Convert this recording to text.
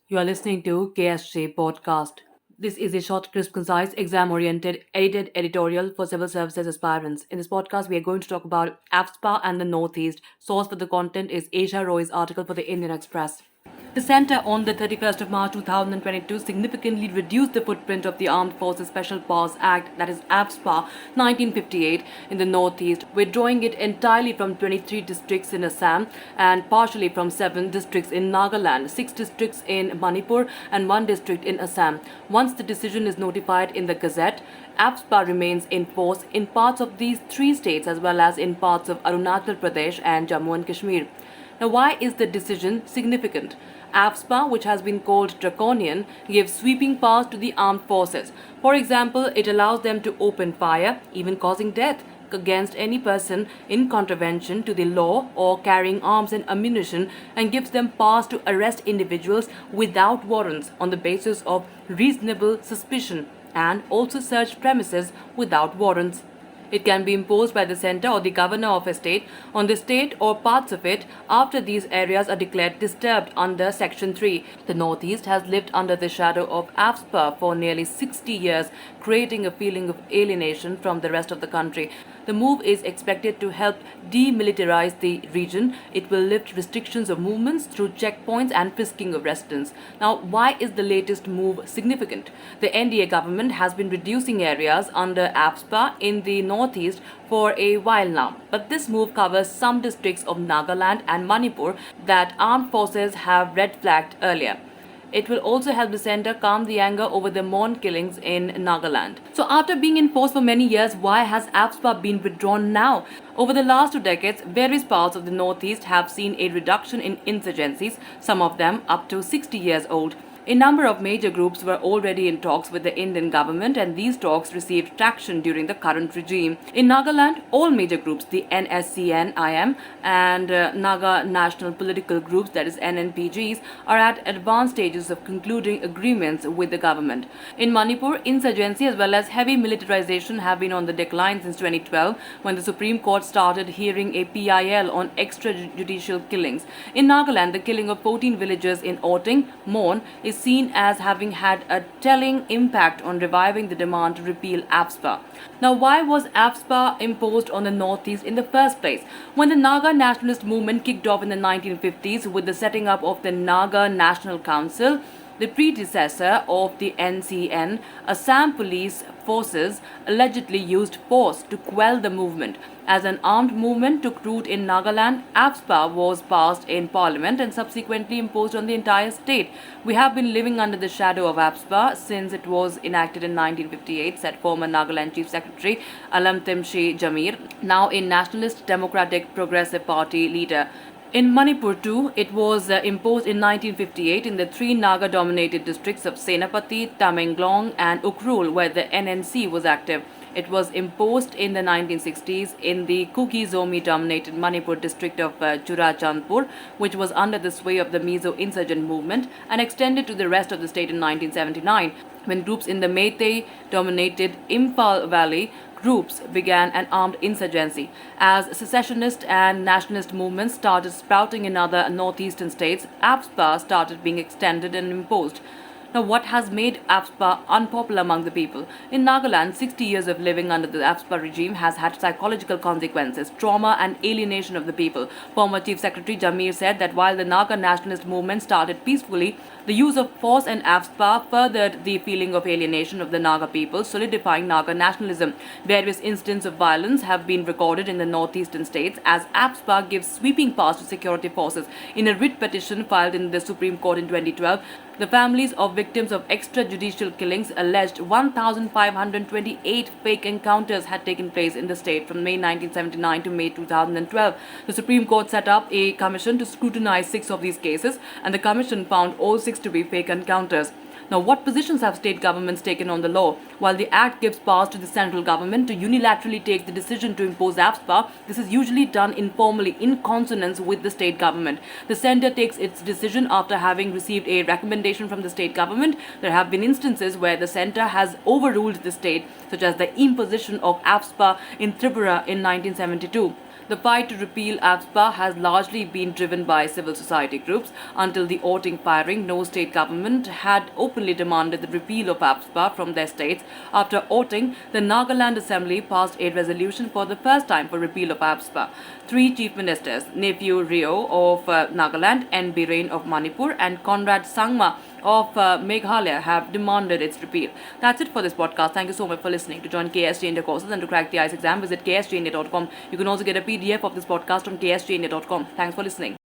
You are listening to KSJ Podcast. This is a short, crisp, concise, exam oriented, edited editorial for civil services aspirants. In this podcast, we are going to talk about AFSPA and the Northeast. Source for the content is Asia Roy's article for the Indian Express. The Centre on the 31st of March 2022 significantly reduced the footprint of the Armed Forces Special Powers Act, that is AFSPA 1958, in the Northeast, withdrawing it entirely from 23 districts in Assam and partially from 7 districts in Nagaland, 6 districts in Manipur, and 1 district in Assam. Once the decision is notified in the Gazette, AFSPA remains in force in parts of these 3 states as well as in parts of Arunachal Pradesh and Jammu and Kashmir. Now, why is the decision significant? AFSPA, which has been called draconian, gives sweeping powers to the armed forces. For example, it allows them to open fire, even causing death, against any person in contravention to the law or carrying arms and ammunition, and gives them powers to arrest individuals without warrants on the basis of reasonable suspicion and also search premises without warrants. It can be imposed by the centre or the governor of a state on the state or parts of it after these areas are declared disturbed under Section 3. The Northeast has lived under the shadow of AFSPA for nearly 60 years, creating a feeling of alienation from the rest of the country. The move is expected to help demilitarize the region. It will lift restrictions of movements through checkpoints and frisking of residents. Now, why is the latest move significant? The NDA government has been reducing areas under AFSPA in the northeast for a while now, but this move covers some districts of Nagaland and Manipur that armed forces have red flagged earlier. It will also help the center calm the anger over the Mon killings in Nagaland. So, after being in force for many years, why has AFSPA been withdrawn now? Over the last 2 decades, various parts of the Northeast have seen a reduction in insurgencies, some of them up to 60 years old. A number of major groups were already in talks with the Indian government, and these talks received traction during the current regime. In Nagaland, all major groups, the NSCN-IM and Naga National Political Groups, that is NNPGs, are at advanced stages of concluding agreements with the government. In Manipur, insurgency as well as heavy militarization have been on the decline since 2012, when the Supreme Court started hearing a PIL on extrajudicial killings. In Nagaland, the killing of 14 villagers in Orting, Mon, is seen as having had a telling impact on reviving the demand to repeal AFSPA. Now, why was AFSPA imposed on the Northeast in the first place? When the Naga nationalist movement kicked off in the 1950s with the setting up of the Naga National Council, the predecessor of the NCN, Assam police forces allegedly used force to quell the movement. As an armed movement took root in Nagaland, AFSPA was passed in parliament and subsequently imposed on the entire state. We have been living under the shadow of AFSPA since it was enacted in 1958, said former Nagaland Chief Secretary Alamtimshi Jamir, now a Nationalist Democratic Progressive Party leader. In Manipur too, it was imposed in 1958 in the 3 Naga-dominated districts of Senapati, Tamenglong and Ukhrul, where the NNC was active. It was imposed in the 1960s in the Kuki-Zomi-dominated Manipur district of Churachandpur, which was under the sway of the Mizo insurgent movement, and extended to the rest of the state in 1979, when groups in the Meitei-dominated Imphal Valley groups began an armed insurgency. As secessionist and nationalist movements started sprouting in other northeastern states, AFSPA started being extended and imposed. Now, what has made AFSPA unpopular among the people? In Nagaland, 60 years of living under the AFSPA regime has had psychological consequences, trauma and alienation of the people. Former Chief Secretary Jamir said that while the Naga nationalist movement started peacefully, the use of force and AFSPA furthered the feeling of alienation of the Naga people, solidifying Naga nationalism. Various instances of violence have been recorded in the northeastern states as AFSPA gives sweeping powers to security forces. In a writ petition filed in the Supreme Court in 2012, the families of victims of extrajudicial killings alleged 1,528 fake encounters had taken place in the state from May 1979 to May 2012. The Supreme Court set up a commission to scrutinize 6 of these cases, and the commission found all 6 to be fake encounters. Now, what positions have state governments taken on the law? While the Act gives powers to the central government to unilaterally take the decision to impose AFSPA, this is usually done informally in consonance with the state government. The centre takes its decision after having received a recommendation from the state government. There have been instances where the centre has overruled the state, such as the imposition of AFSPA in Tripura in 1972. The fight to repeal AFSPA has largely been driven by civil society groups. Until the voting firing, no state government had openly demanded the repeal of AFSPA from their states. After voting, the Nagaland Assembly passed a resolution for the first time for repeal of AFSPA. Three chief ministers, Nephew Rio of Nagaland, N. Biren of Manipur, and Conrad Sangma of Meghalaya have demanded its repeal. That's it for this podcast. Thank you so much for listening. To join KSG India courses and to crack the ICE exam, visit ksgindia.com. You can also get a PDF of this podcast from ksgindia.com. Thanks for listening.